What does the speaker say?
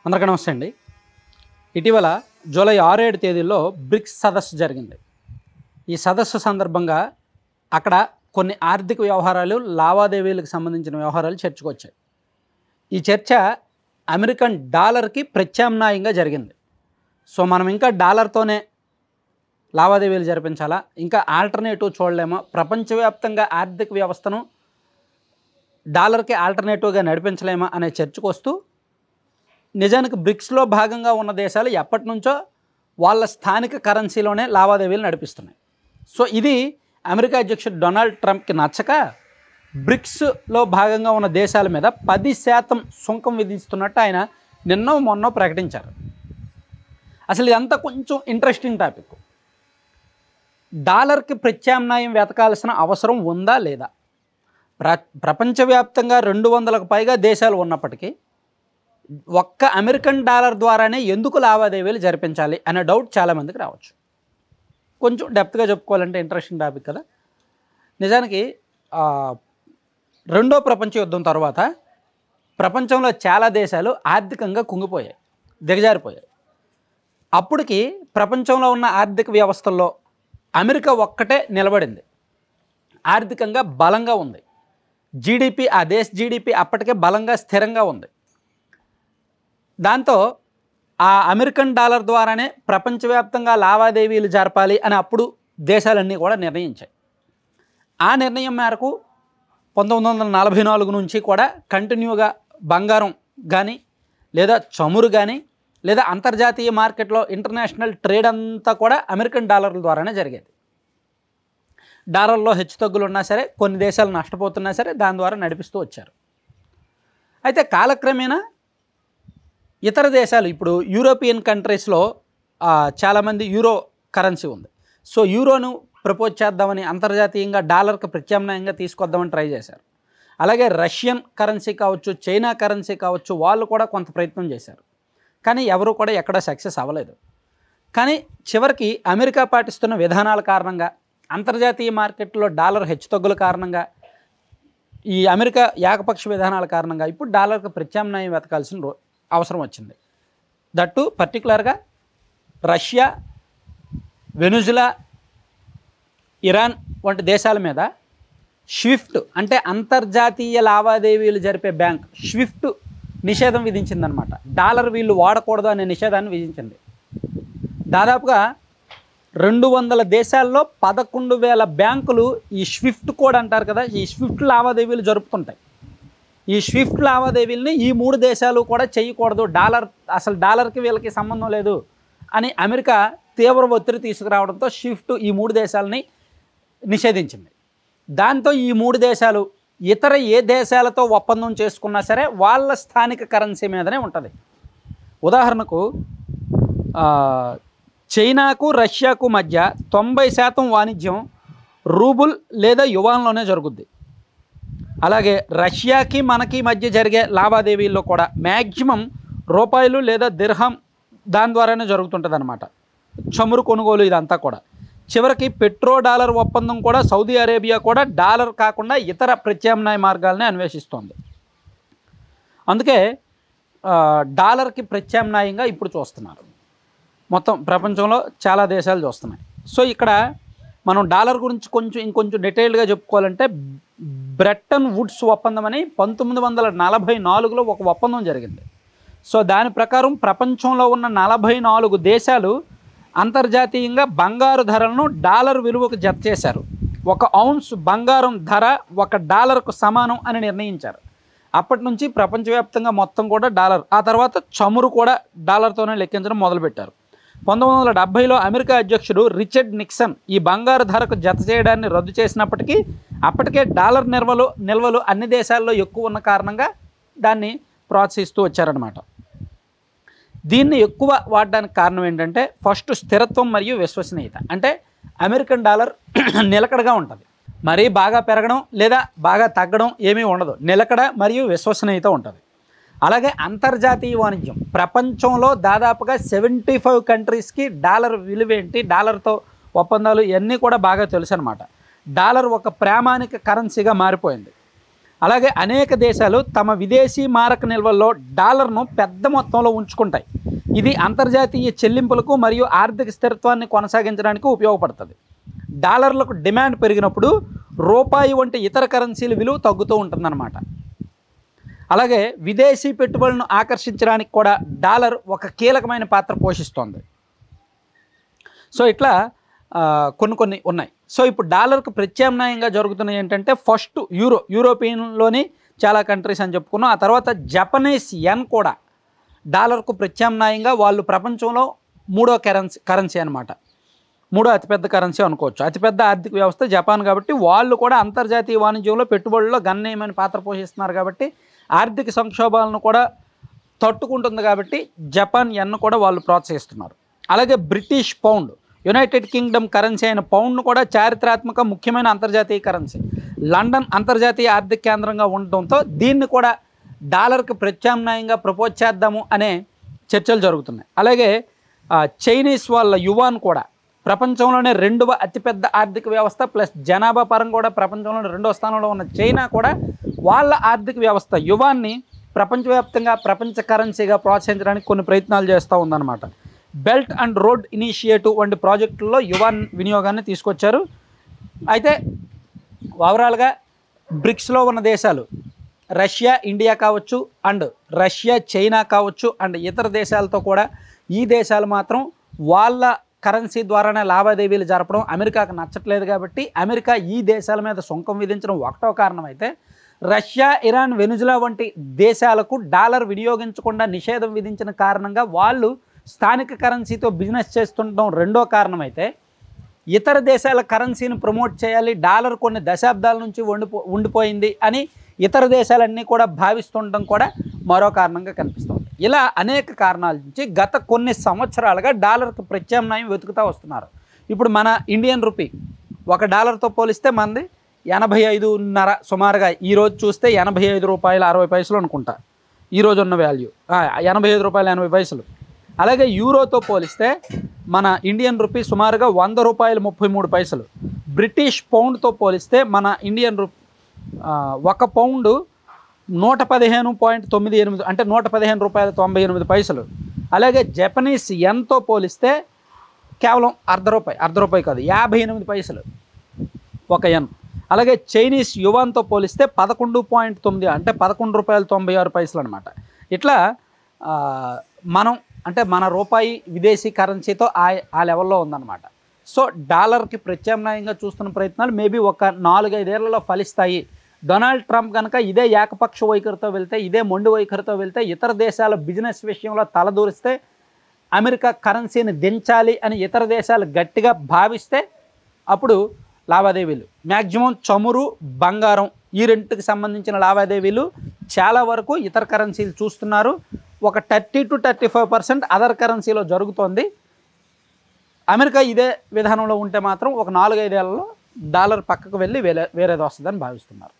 అందరికీ నమస్తే అండి. ఇటీవల జూలై 6-7 తేదీల్లో బ్రిక్స్ సదస్సు జరిగింది. ఈ సదస్సు సందర్భంగా అక్కడ కొన్ని ఆర్థిక వ్యవహారాలు, లావాదేవీలకు సంబంధించిన వ్యవహారాలు చర్చకు వచ్చాయి. ఈ చర్చ అమెరికన్ డాలర్కి ప్రత్యామ్నాయంగా జరిగింది. సో మనం ఇంకా డాలర్తోనే లావాదేవీలు జరిపించాలా, ఇంకా ఆల్టర్నేటివ్ చూడలేమా, ప్రపంచవ్యాప్తంగా ఆర్థిక వ్యవస్థను డాలర్కి ఆల్టర్నేటివ్గా నడిపించలేమా అనే చర్చకు వస్తూ, నిజానికి బ్రిక్స్లో భాగంగా ఉన్న దేశాలు ఎప్పటి నుంచో వాళ్ళ స్థానిక కరెన్సీలోనే లావాదేవీలు నడిపిస్తున్నాయి. సో ఇది అమెరికా అధ్యక్షుడు డొనాల్డ్ ట్రంప్కి నచ్చక బ్రిక్స్లో భాగంగా ఉన్న దేశాల మీద 10% సుంకం విధిస్తున్నట్టు ఆయన నిన్నో మొన్నో ప్రకటించారు. అసలు ఇదంతా కొంచెం ఇంట్రెస్టింగ్ టాపిక్. డాలర్కి ప్రత్యామ్నాయం వెతకాల్సిన అవసరం ఉందా లేదా? ప్రపంచవ్యాప్తంగా 200లకు పైగా దేశాలు ఉన్నప్పటికీ ఒక్క అమెరికన్ డాలర్ ద్వారానే ఎందుకు లావాదేవీలు జరిపించాలి అనే డౌట్ చాలామందికి రావచ్చు. కొంచెం డెప్త్గా చెప్పుకోవాలంటే ఇంట్రెస్టింగ్ టాపిక్ కదా. నిజానికి రెండో ప్రపంచ యుద్ధం తర్వాత ప్రపంచంలో చాలా దేశాలు ఆర్థికంగా కుంగిపోయాయి, దిగజారిపోయాయి. అప్పటికి ప్రపంచంలో ఉన్న ఆర్థిక వ్యవస్థల్లో అమెరికా ఒక్కటే నిలబడింది, ఆర్థికంగా బలంగా ఉంది. జీడిపి, ఆ దేశ జీడిపి అప్పటికే బలంగా స్థిరంగా ఉంది. దాంతో ఆ అమెరికన్ డాలర్ ద్వారానే ప్రపంచవ్యాప్తంగా లావాదేవీలు జరపాలి అని అప్పుడు దేశాలన్నీ కూడా నిర్ణయించాయి. ఆ నిర్ణయం మేరకు 1944 నుంచి కూడా కంటిన్యూగా బంగారం కానీ, లేదా చమురు కానీ, లేదా అంతర్జాతీయ మార్కెట్లో ఇంటర్నేషనల్ ట్రేడ్ అంతా కూడా అమెరికన్ డాలర్ల ద్వారానే జరిగేది. డాలర్లో హెచ్చుతగ్గులు ఉన్నా సరే, కొన్ని దేశాలు నష్టపోతున్నా సరే, దాని ద్వారా నడిపిస్తూ వచ్చారు. అయితే కాలక్రమేణా ఇతర దేశాలు, ఇప్పుడు యూరోపియన్ కంట్రీస్లో చాలామంది యూరో కరెన్సీ ఉంది. సో యూరోను ప్రపోజ్ చేద్దామని అంతర్జాతీయంగా డాలర్కి ప్రత్యామ్నాయంగా తీసుకొద్దామని ట్రై చేశారు. అలాగే రష్యన్ కరెన్సీ కావచ్చు, చైనా కరెన్సీ కావచ్చు, వాళ్ళు కూడా కొంత ప్రయత్నం చేశారు. కానీ ఎవరు కూడా ఎక్కడ సక్సెస్ అవ్వలేదు. కానీ చివరికి అమెరికా పాటిస్తున్న విధానాల కారణంగా, అంతర్జాతీయ మార్కెట్లో డాలర్ హెచ్చుతగ్గుల కారణంగా, ఈ అమెరికా ఏకపక్ష విధానాల కారణంగా ఇప్పుడు డాలర్కి ప్రత్యామ్నాయం వెతకాల్సిన అవసరం వచ్చింది. దట్టు పర్టికులర్గా రష్యా, వెనుజులా, ఇరాన్ వంటి దేశాల మీద స్విఫ్ట్ అంటే అంతర్జాతీయ లావాదేవీలు జరిపే బ్యాంక్ స్విఫ్ట్ నిషేధం విధించిందనమాట. డాలర్ వీళ్ళు వాడకూడదు అనే నిషేధాన్ని విధించింది. దాదాపుగా 200 దేశాల్లో 11,000 బ్యాంకులు ఈ స్విఫ్ట్ కోడ్ అంటారు కదా, ఈ స్విఫ్ట్ లావాదేవీలు జరుపుతుంటాయి. ఈ స్విఫ్ట్ లావాదేవీలని ఈ 3 దేశాలు కూడా చేయకూడదు, అసలు డాలర్కి వీళ్ళకి సంబంధం లేదు అని అమెరికా తీవ్ర ఒత్తిడి తీసుకురావడంతో స్విఫ్ట్ ఈ 3 దేశాలని నిషేధించింది. దాంతో ఈ 3 దేశాలు ఇతర ఏ దేశాలతో ఒప్పందం చేసుకున్నా సరే వాళ్ళ స్థానిక కరెన్సీ మీదనే ఉంటుంది. ఉదాహరణకు చైనాకు, రష్యాకు మధ్య 90% వాణిజ్యం రూబుల్ లేదా యువాన్లోనే జరుగుద్ది. అలాగే రష్యాకి మనకి మధ్య జరిగే లావాదేవీల్లో కూడా మ్యాక్సిమం రూపాయలు లేదా దిర్హం దాని ద్వారానే జరుగుతుంటుంది అనమాట. చమురు కొనుగోలు ఇదంతా కూడా. చివరికి పెట్రో డాలర్ ఒప్పందం కూడా సౌదీ అరేబియా కూడా డాలర్ కాకుండా ఇతర ప్రత్యామ్నాయ మార్గాలనే అన్వేషిస్తోంది. అందుకే డాలర్కి ప్రత్యామ్నాయంగా ఇప్పుడు చూస్తున్నారు. మొత్తం ప్రపంచంలో చాలా దేశాలు చూస్తున్నాయి. సో ఇక్కడ మనం డాలర్ గురించి ఇంకొంచెం డీటెయిల్డ్గా చెప్పుకోవాలంటే, బ్రెట్టన్ వుడ్స్ ఒప్పందం అని 1944లో ఒక ఒప్పందం జరిగింది. సో దాని ప్రకారం ప్రపంచంలో ఉన్న 44 దేశాలు అంతర్జాతీయంగా బంగారు ధరలను డాలర్ విలువకు జత చేశారు. 1 ఔన్స్ బంగారం ధర $1కు సమానం అని నిర్ణయించారు. అప్పటి నుంచి ప్రపంచవ్యాప్తంగా మొత్తం కూడా డాలర్, ఆ తర్వాత చమురు కూడా డాలర్తోనే లెక్కించడం మొదలుపెట్టారు. 1970లో అమెరికా అధ్యక్షుడు రిచర్డ్ నిక్సన్ ఈ బంగారు ధరకు జత చేయడాన్ని రద్దు చేసినప్పటికీ అప్పటికే డాలర్ నిల్వలు అన్ని దేశాల్లో ఎక్కువ ఉన్న కారణంగా దాన్ని ప్రోత్సహిస్తూ వచ్చారనమాట. దీన్ని ఎక్కువ వాడడానికి కారణం ఏంటంటే, ఫస్ట్ స్థిరత్వం మరియు విశ్వసనీయత. అంటే అమెరికన్ డాలర్ నిలకడగా ఉంటుంది, మరీ బాగా పెరగడం లేదా బాగా తగ్గడం ఏమీ ఉండదు, నిలకడ మరియు విశ్వసనీయత ఉంటుంది. అలాగే అంతర్జాతీయ వాణిజ్యం, ప్రపంచంలో దాదాపుగా 75 కంట్రీస్కి డాలర్ విలువేంటి, డాలర్తో ఒప్పందాలు ఇవన్నీ కూడా బాగా తెలుసు అనమాట. డాలర్ ఒక ప్రామాణిక కరెన్సీగా మారిపోయింది. అలాగే అనేక దేశాలు తమ విదేశీ మారక నిల్వల్లో డాలర్ను పెద్ద మొత్తంలో ఉంచుకుంటాయి. ఇది అంతర్జాతీయ చెల్లింపులకు మరియు ఆర్థిక స్థిరత్వాన్ని కొనసాగించడానికి ఉపయోగపడుతుంది. డాలర్లకు డిమాండ్ పెరిగినప్పుడు రూపాయి వంటి ఇతర కరెన్సీల విలువ తగ్గుతూ ఉంటుందన్నమాట. అలాగే విదేశీ పెట్టుబడులను ఆకర్షించడానికి కూడా డాలర్ ఒక కీలకమైన పాత్ర పోషిస్తోంది. సో ఇట్లా కొన్ని ఉన్నాయి. సో ఇప్పుడు డాలర్కు ప్రత్యామ్నాయంగా జరుగుతున్నాయి ఏంటంటే, ఫస్ట్ యూరోపియన్లోని చాలా కంట్రీస్ అని చెప్పుకున్నాం. ఆ తర్వాత జపనీస్ యెన్ కూడా డాలర్కు ప్రత్యామ్నాయంగా వాళ్ళు ప్రపంచంలో మూడో కరెన్సీ అనమాట. మూడో అతిపెద్ద కరెన్సీ అనుకోవచ్చు. అతిపెద్ద ఆర్థిక వ్యవస్థ జపాన్ కాబట్టి వాళ్ళు కూడా అంతర్జాతీయ వాణిజ్యంలో పెట్టుబడుల్లో గణనీయమైన పాత్ర పోషిస్తున్నారు కాబట్టి ఆర్థిక సంక్షోభాలను కూడా తట్టుకుంటుంది కాబట్టి జపాన్ యెన్ కూడా వాళ్ళు ప్రోత్సహిస్తున్నారు. అలాగే British pound, United Kingdom currency అయిన పౌండ్ను కూడా చారిత్రాత్మక ముఖ్యమైన అంతర్జాతీయ కరెన్సీ. లండన్ అంతర్జాతీయ ఆర్థిక కేంద్రంగా ఉండటంతో దీన్ని కూడా డాలర్కి ప్రత్యామ్నాయంగా ప్రపోజ్ చేద్దాము అనే చర్చలు జరుగుతున్నాయి. అలాగే చైనీస్ వాళ్ళ యువాన్ కూడా ప్రపంచంలోనే రెండవ అతిపెద్ద ఆర్థిక వ్యవస్థ, ప్లస్ జనాభా పరంగా కూడా ప్రపంచంలోనే రెండవ స్థానంలో ఉన్న చైనా కూడా వాళ్ళ ఆర్థిక వ్యవస్థ యువాన్ని ప్రపంచవ్యాప్తంగా ప్రపంచ కరెన్సీగా ప్రోత్సహించడానికి కొన్ని ప్రయత్నాలు చేస్తూ ఉందన్నమాట. బెల్ట్ అండ్ రోడ్ ఇనిషియేటివ్ వంటి ప్రాజెక్టుల్లో యువాన్ వినియోగాన్ని తీసుకొచ్చారు. అయితే ఓవరాల్గా బ్రిక్స్లో ఉన్న దేశాలు రష్యా, ఇండియా కావచ్చు, అండ్ రష్యా, చైనా కావచ్చు, అండ్ ఇతర దేశాలతో కూడా ఈ దేశాలు మాత్రం వాళ్ళ కరెన్సీ ద్వారానే లావాదేవీలు జరపడం అమెరికాకు నచ్చట్లేదు కాబట్టి అమెరికా ఈ దేశాల మీద సుంకం విధించడం ఒకటో కారణం అయితే, రష్యా, ఇరాన్, వెనుజులా వంటి దేశాలకు డాలర్ వినియోగించకుండా నిషేధం విధించిన కారణంగా వాళ్ళు స్థానిక కరెన్సీతో బిజినెస్ చేస్తుండడం రెండో కారణం అయితే, ఇతర దేశాల కరెన్సీని ప్రమోట్ చేయాలి, డాలర్ కొన్ని దశాబ్దాల నుంచి ఉండిపోయింది అని ఇతర దేశాలన్నీ కూడా భావిస్తుండడం కూడా మరో కారణంగా కనిపిస్తుంది. ఇలా అనేక కారణాల నుంచి గత కొన్ని సంవత్సరాలుగా డాలర్కు ప్రత్యామ్నాయం వెతుకుతూ వస్తున్నారు. ఇప్పుడు మన ఇండియన్ రూపీ $1తో పోలిస్తే మనది 85.5 సుమారుగా ఈరోజు చూస్తే ₹85.60 అనుకుంటా ఈరోజు ఉన్న వాల్యూ, ₹85.80. అలాగే యూరోతో పోలిస్తే మన ఇండియన్ రూపీ సుమారుగా ₹100.33. బ్రిటిష్ పౌండ్తో పోలిస్తే మన ఇండియన్ రూపీ 1 పౌండు 115.98 అంటే ₹115.98. అలాగే జపనీస్ యెన్తో పోలిస్తే కేవలం అర్ధ రూపాయి కాదు, 58 పైసలు ఒక యెన్. అలాగే చైనీస్ యువాన్తో పోలిస్తే 11.9 అంటే ₹11.96 అనమాట. ఇట్లా మనం అంటే మన రూపాయి విదేశీ కరెన్సీతో ఆ లెవెల్లో ఉందన్నమాట. సో డాలర్కి ప్రత్యామ్నాయంగా చూస్తున్న ప్రయత్నాలు మేబీ ఒక 4-5 ఏళ్లలో ఫలిస్తాయి. డొనాల్డ్ ట్రంప్ కనుక ఇదే ఏకపక్ష వైఖరితో వెళ్తే, ఇదే మొండి వైఖరితో వెళ్తే, ఇతర దేశాల బిజినెస్ విషయంలో తలదూరిస్తే, అమెరికా కరెన్సీని దించాలి అని ఇతర దేశాలు గట్టిగా భావిస్తే అప్పుడు లావాదేవీలు మ్యాక్సిమం చమురు, బంగారం ఈ రెంటికి సంబంధించిన లావాదేవీలు చాలా వరకు ఇతర కరెన్సీలు చూస్తున్నారు. ఒక 30 to 35% అదర్ కరెన్సీలో జరుగుతోంది. అమెరికా ఇదే విధానంలో ఉంటే మాత్రం ఒక 4-5 ఏళ్లలో డాలర్ పక్కకు వెళ్ళి వేరేది వస్తుందని భావిస్తున్నారు.